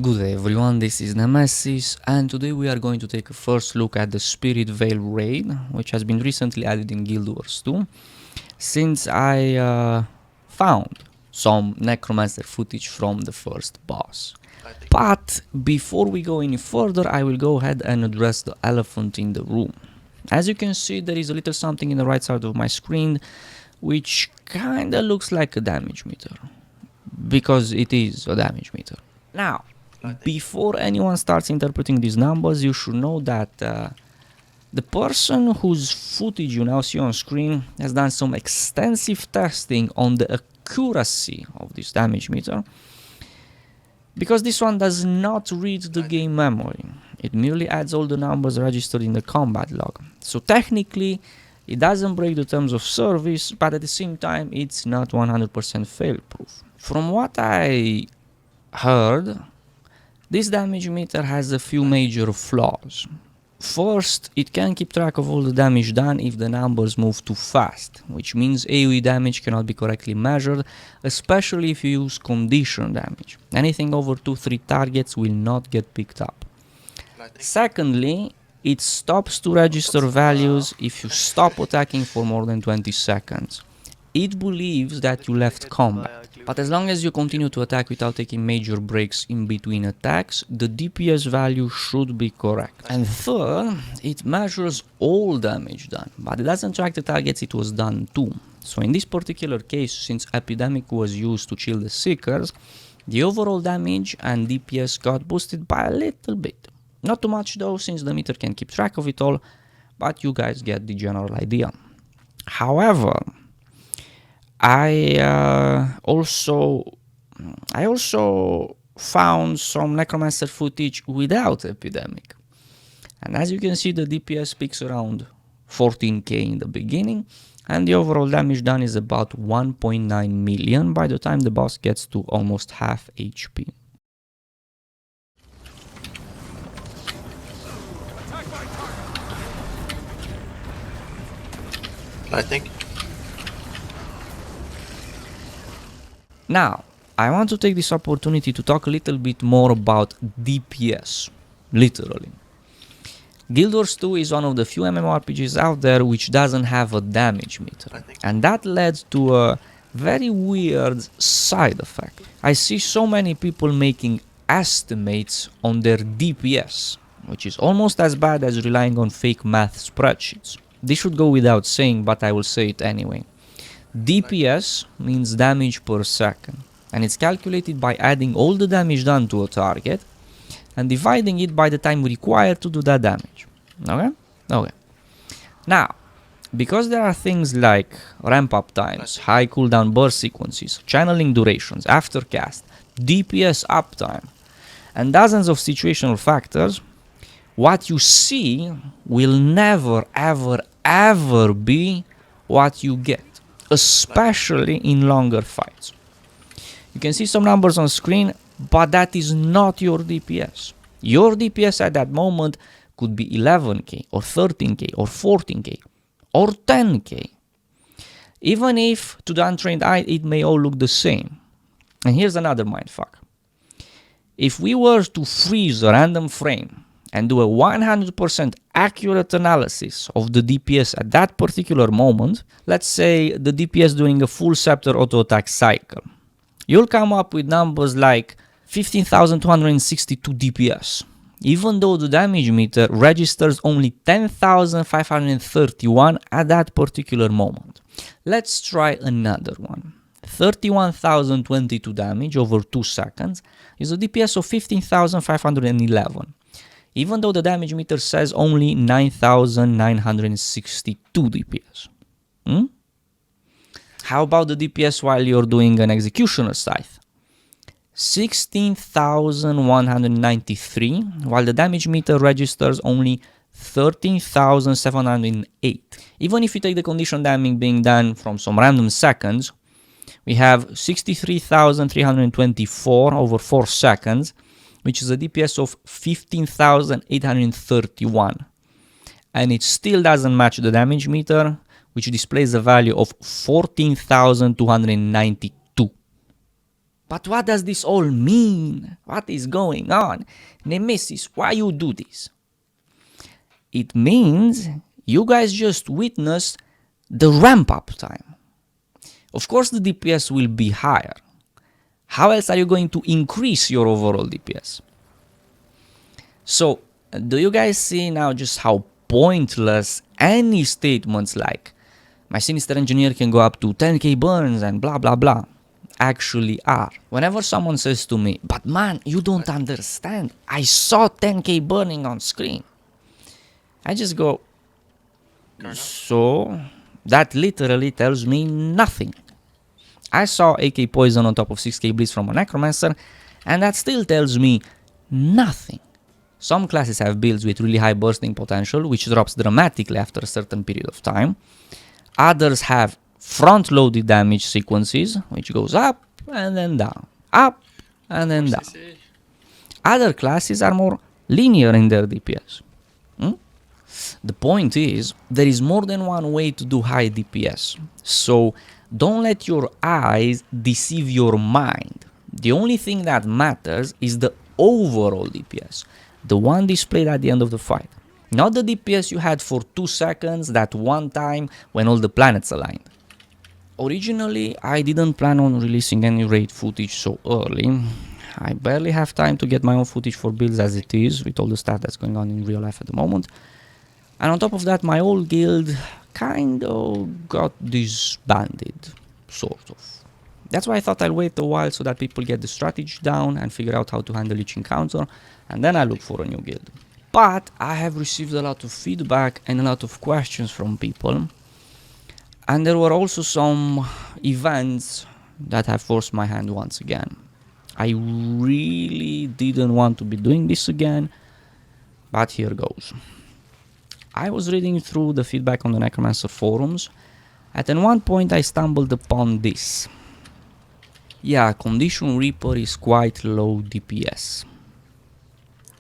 Good day everyone, this is Nemesis, and today we are going to take a first look at the Spirit Vale raid, which has been recently added in Guild Wars 2, since I found some necromancer footage from the first boss. But before we go any further, I will go ahead and address the elephant in the room. As you can see, there is a little something in the right side of my screen, which kinda looks like a damage meter, because it is a damage meter. Now, before anyone starts interpreting these numbers, you should know that the person whose footage you now see on screen has done some extensive testing on the accuracy of this damage meter, because this one does not read the game memory. It merely adds all the numbers registered in the combat log. So technically, it doesn't break the terms of service, but at the same time, it's not 100% fail-proof. From what I heard, this damage meter has a few major flaws. First, it can't keep track of all the damage done if the numbers move too fast, which means AoE damage cannot be correctly measured, especially if you use condition damage. Anything over 2-3 targets will not get picked up. Secondly, it stops to register values if you stop attacking for more than 20 seconds. It believes that you left combat, but as long as you continue to attack without taking major breaks in between attacks, the DPS value should be correct. And third, it measures all damage done, but it doesn't track the targets it was done to. So in this particular case, since Epidemic was used to chill the Seekers, the overall damage and DPS got boosted by a little bit. Not too much though, since the meter can keep track of it all, but you guys get the general idea. However, I also found some necromancer footage without Epidemic, and as you can see, the DPS peaks around 14k in the beginning, and the overall damage done is about 1.9 million by the time the boss gets to almost half HP. I think. Now, I want to take this opportunity to talk a little bit more about DPS, literally. Guild Wars 2 is one of the few MMORPGs out there which doesn't have a damage meter, and that led to a very weird side effect. I see so many people making estimates on their DPS, which is almost as bad as relying on fake math spreadsheets. This should go without saying, but I will say it anyway. DPS means damage per second, and it's calculated by adding all the damage done to a target and dividing it by the time required to do that damage. Okay? Now, because there are things like ramp up times, high cooldown burst sequences, channeling durations, aftercast, DPS uptime, and dozens of situational factors, what you see will never ever be what you get, especially in longer fights. You can see some numbers on screen, but that is not your DPS. Your DPS at that moment could be 11k or 13k or 14k or 10k. Even if to the untrained eye it may all look the same. And here's another mindfuck. If we were to freeze a random frame and do a 100% accurate analysis of the DPS at that particular moment, let's say the DPS during a full scepter auto attack cycle, you'll come up with numbers like 15,262 DPS, even though the damage meter registers only 10,531 at that particular moment. Let's try another one. 31,022 damage over 2 seconds is a DPS of 15,511. Even though the damage meter says only 9,962 DPS. How about the DPS while you're doing an executioner scythe? 16,193, while the damage meter registers only 13,708. Even if you take the condition damage being done from some random seconds, we have 63,324 over 4 seconds, which is a DPS of 15,831. And it still doesn't match the damage meter, which displays a value of 14,292. But what does this all mean? What is going on? Nemesis, why you do this? It means you guys just witnessed the ramp up time. Of course the DPS will be higher. How else are you going to increase your overall DPS? So, do you guys see now just how pointless any statements like my Sinister Engineer can go up to 10k burns and blah blah blah actually are? Whenever someone says to me, but man, you don't understand, I saw 10k burning on screen, I just go, so that literally tells me nothing. I saw AK poison on top of 6k bleeds from a necromancer, and that still tells me nothing. Some classes have builds with really high bursting potential, which drops dramatically after a certain period of time. Others have front-loaded damage sequences, which goes up and then down, up and then down. Other classes are more linear in their DPS. The point is, there is more than one way to do high DPS, so don't let your eyes deceive your mind. The only thing that matters is the overall DPS, the one displayed at the end of the fight. Not the DPS you had for 2 seconds that one time when all the planets aligned. Originally, I didn't plan on releasing any raid footage so early. I barely have time to get my own footage for builds as it is, with all the stuff that's going on in real life at the moment. And on top of that, my old guild kind of got disbanded, sort of. That's why I thought I'll wait a while so that people get the strategy down and figure out how to handle each encounter, and then I look for a new guild. But I have received a lot of feedback and a lot of questions from people, and there were also some events that have forced my hand once again. I really didn't want to be doing this again, but here goes. I was reading through the feedback on the Necromancer forums, and at one point I stumbled upon this. Yeah, Condition Reaper is quite low DPS.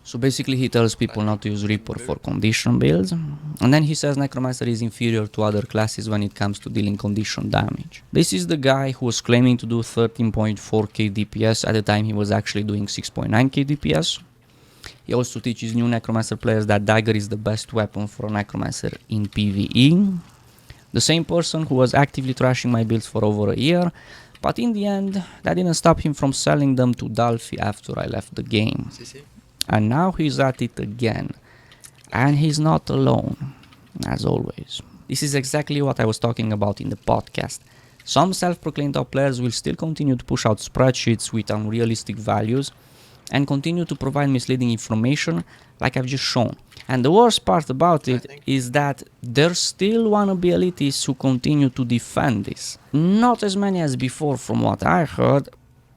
So basically he tells people not to use Reaper for condition builds, and then he says Necromancer is inferior to other classes when it comes to dealing condition damage. This is the guy who was claiming to do 13.4k DPS at the time he was actually doing 6.9k DPS. He also teaches new Necromancer players that Dagger is the best weapon for a Necromancer in PvE. The same person who was actively trashing my builds for over a year, but in the end, that didn't stop him from selling them to Dalfi after I left the game. And now he's at it again. And he's not alone, as always. This is exactly what I was talking about in the podcast. Some self-proclaimed top players will still continue to push out spreadsheets with unrealistic values and continue to provide misleading information like I've just shown. And the worst part about it is that there's still wannabe elitists who continue to defend this. Not as many as before from what I heard,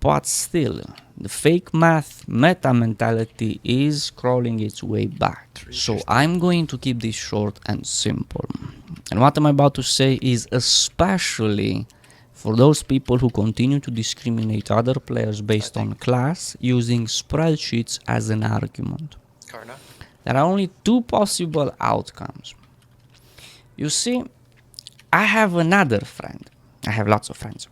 but still, the fake math meta mentality is crawling its way back. So I'm going to keep this short and simple. And what I'm about to say is especially for those people who continue to discriminate other players based on class using spreadsheets as an argument. There are only 2 possible outcomes. You see, I have another friend. I have lots of friends.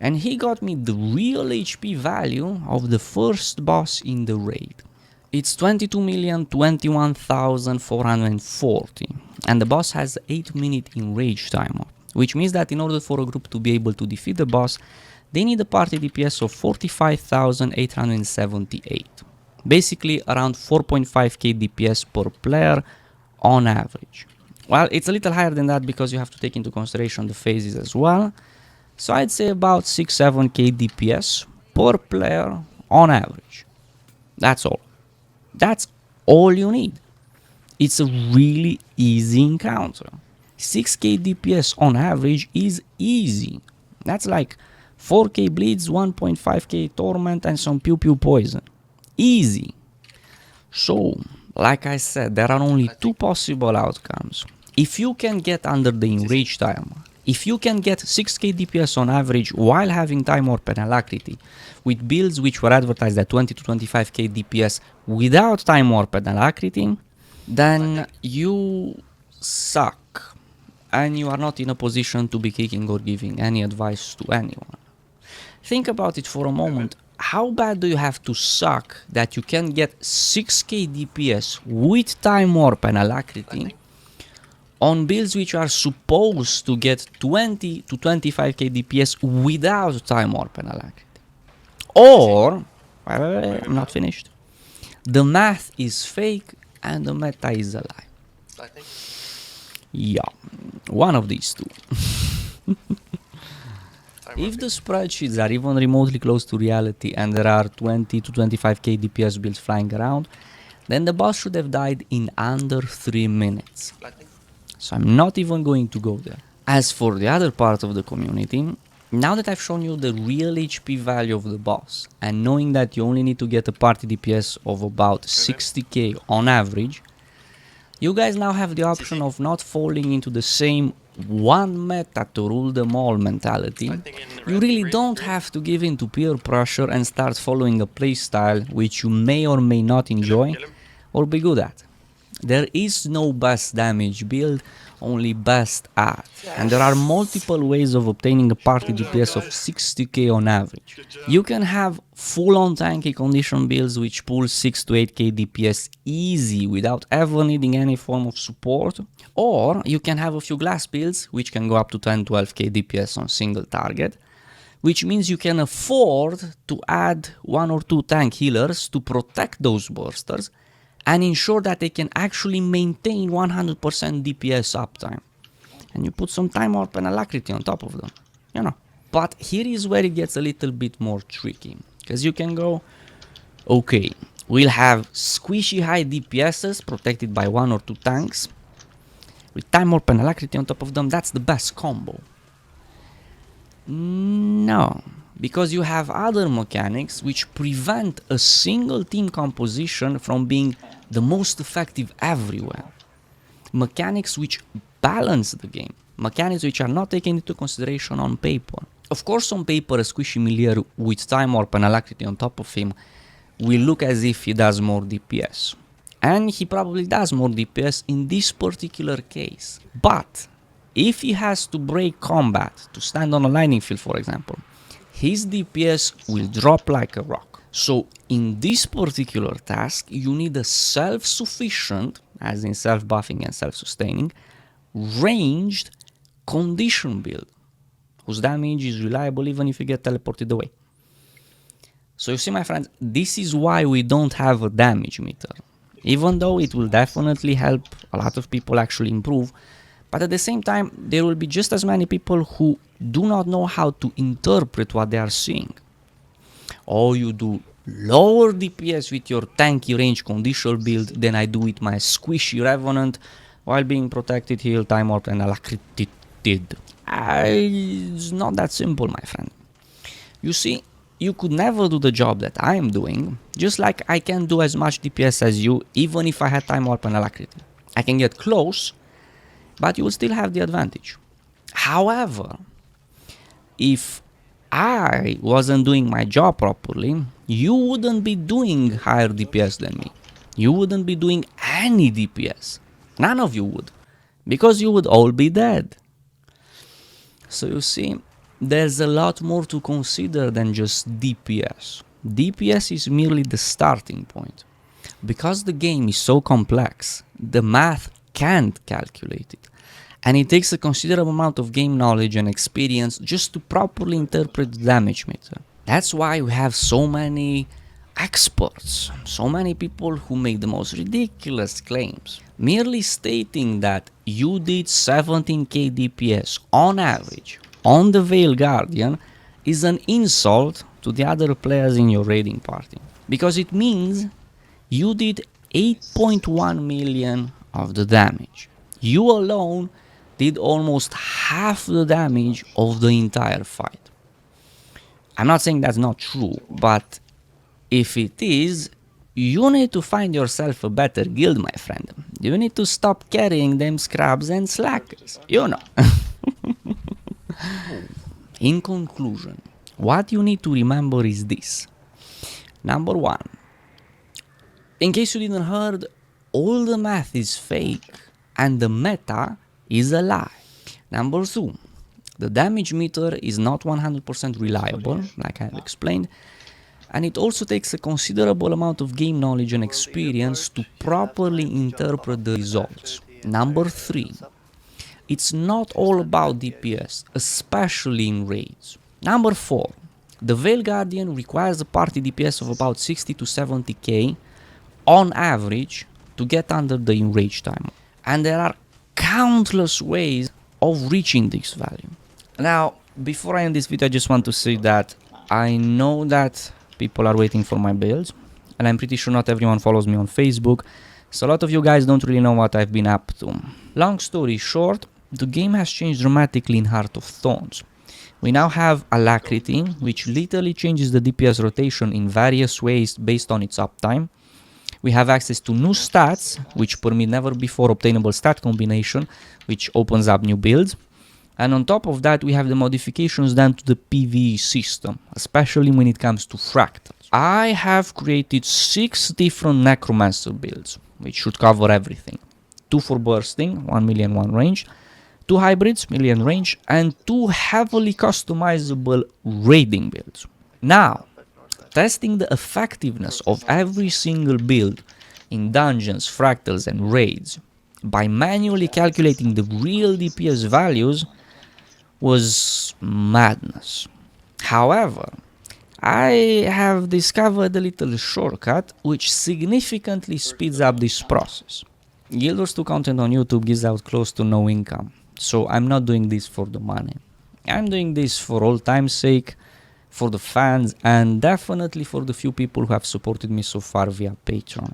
And he got me the real HP value of the first boss in the raid. It's 22,021,440, and the boss has 8-minute enrage timer, which means that in order for a group to be able to defeat the boss, they need a party DPS of 45,878. Basically around 4.5k DPS per player on average. Well, it's a little higher than that because you have to take into consideration the phases as well. So I'd say about 6-7k DPS per player on average. That's all. That's all you need. It's a really easy encounter. 6k DPS on average is easy. That's like 4k bleeds, 1.5k torment and some pew pew poison. Easy. So, like I said, there are only 2 possible outcomes. If you can get under the enrage timer, if you can get 6k DPS on average while having time warp and alacrity, with builds which were advertised at 20 to 25k DPS without time warp and alacrity, then you suck. And you are not in a position to be kicking or giving any advice to anyone. Think about it for a moment. How bad do you have to suck that you can get 6k DPS with time warp and alacrity on builds which are supposed to get 20 to 25k DPS without time warp and alacrity? Or, I'm not finished. The math is fake and the meta is a lie. Yeah, one of these two. If the spreadsheets are even remotely close to reality and there are 20 to 25k DPS builds flying around, then the boss should have died in under 3 minutes. So I'm not even going to go there. As for the other part of the community, now that I've shown you the real HP value of the boss, and knowing that you only need to get a party DPS of about 60k on average, you guys now have the option of not falling into the same one meta to rule them all mentality. You really don't have to give in to peer pressure and start following a playstyle which you may or may not enjoy or be good at. There is no best damage build, only best at, and there are multiple ways of obtaining a party DPS of 60k on average. You can have full-on tanky condition builds which pull 6 to 8k DPS easy without ever needing any form of support, or you can have a few glass builds which can go up to 10-12k DPS on single target, which means you can afford to add 1 or 2 tank healers to protect those bursters and ensure that they can actually maintain 100% DPS uptime. And you put some time warp and alacrity on top of them, you know. But here is where it gets a little bit more tricky, because you can go, okay, we'll have squishy high DPSs protected by 1 or 2 tanks, with time warp and alacrity on top of them, that's the best combo. No, because you have other mechanics which prevent a single team composition from being the most effective everywhere. Mechanics which balance the game. Mechanics which are not taken into consideration on paper. Of course, on paper, a squishy melee with time warp and alacrity on top of him will look as if he does more DPS. And he probably does more DPS in this particular case. But if he has to break combat to stand on a lightning field, for example, his DPS will drop like a rock. So in this particular task, you need a self-sufficient, as in self-buffing and self-sustaining, ranged condition build, whose damage is reliable even if you get teleported away. So you see, my friends, this is why we don't have a damage meter. Even though it will definitely help a lot of people actually improve, but at the same time, there will be just as many people who do not know how to interpret what they are seeing. Or you do lower DPS with your tanky range conditional build than I do with my squishy revenant while being protected, heal, time warp and alacrity. It's not that simple, my friend. You see, you could never do the job that I am doing, just like I can do as much DPS as you even if I had time warp and alacrity. I can get close, but you will still have the advantage. However, if I wasn't doing my job properly, you wouldn't be doing higher DPS than me. You wouldn't be doing any DPS. None of you would, because you would all be dead. So you see, there's a lot more to consider than just DPS. DPS is merely the starting point. Because the game is so complex, the math can't calculate it. And it takes a considerable amount of game knowledge and experience just to properly interpret the damage meter. That's why we have so many experts, so many people who make the most ridiculous claims. Merely stating that you did 17k DPS on average on the Vale Guardian is an insult to the other players in your raiding party. Because it means you did 8.1 million of the damage. You alone did almost half the damage of the entire fight. I'm not saying that's not true, but if it is, you need to find yourself a better guild, my friend. You need to stop carrying them scrubs and slackers, you know. In conclusion, what you need to remember is this. Number 1, in case you didn't heard, all the math is fake and the meta is a lie. Number 2, The damage meter is not 100% reliable, like I have explained, and it also takes a considerable amount of game knowledge and experience to properly interpret the results. Number 3, it's not all about DPS, especially in raids. Number 4, the Veil Guardian requires a party DPS of about 60 to 70k on average to get under the enrage time. And there are countless ways of reaching this value. Now, before I end this video, I just want to say that I know that people are waiting for my builds, and I'm pretty sure not everyone follows me on Facebook, so a lot of you guys don't really know what I've been up to. Long story short, the game has changed dramatically in Heart of Thorns. We now have Alacrity, which literally changes the DPS rotation in various ways based on its uptime. We have access to new stats, which permit never before obtainable stat combination, which opens up new builds. And on top of that, we have the modifications done to the PvE system, especially when it comes to fractals. I have created 6 different necromancer builds, which should cover everything. 2 for bursting, 1 million 1 range, 2 hybrids, million range, and 2 heavily customizable raiding builds. Now, testing the effectiveness of every single build in dungeons, fractals, and raids by manually calculating the real DPS values was madness. However, I have discovered a little shortcut which significantly speeds up this process. Guild Wars 2 content on YouTube gives out close to no income, so I'm not doing this for the money. I'm doing this for old time's sake, for the fans, and definitely for the few people who have supported me so far via Patreon.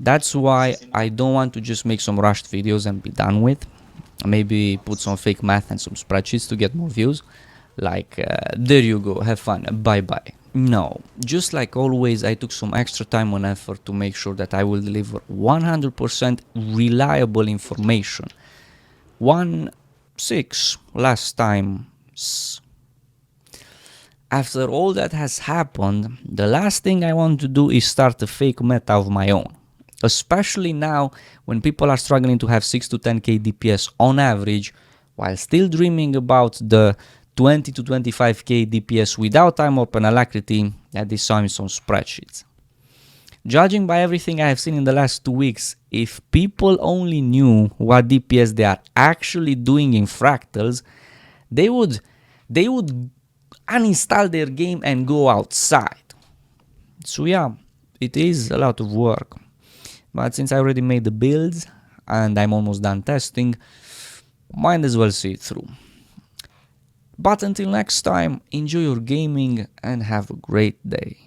That's why I don't want to just make some rushed videos and be done with. Maybe put some fake math and some spreadsheets to get more views. Like, there you go, have fun, bye bye. No, just like always, I took some extra time and effort to make sure that I will deliver 100% reliable information. 1-6 last time. After all that has happened, the last thing I want to do is start a fake meta of my own. Especially now when people are struggling to have 6 to 10k DPS on average, while still dreaming about the 20 to 25k DPS without time warp and alacrity that they saw in some spreadsheets. Judging by everything I have seen in the last 2 weeks, if people only knew what DPS they are actually doing in fractals, they would uninstall their game and go outside. So yeah, it is a lot of work. But since I already made the builds and I'm almost done testing, might as well see it through. But until next time, enjoy your gaming and have a great day.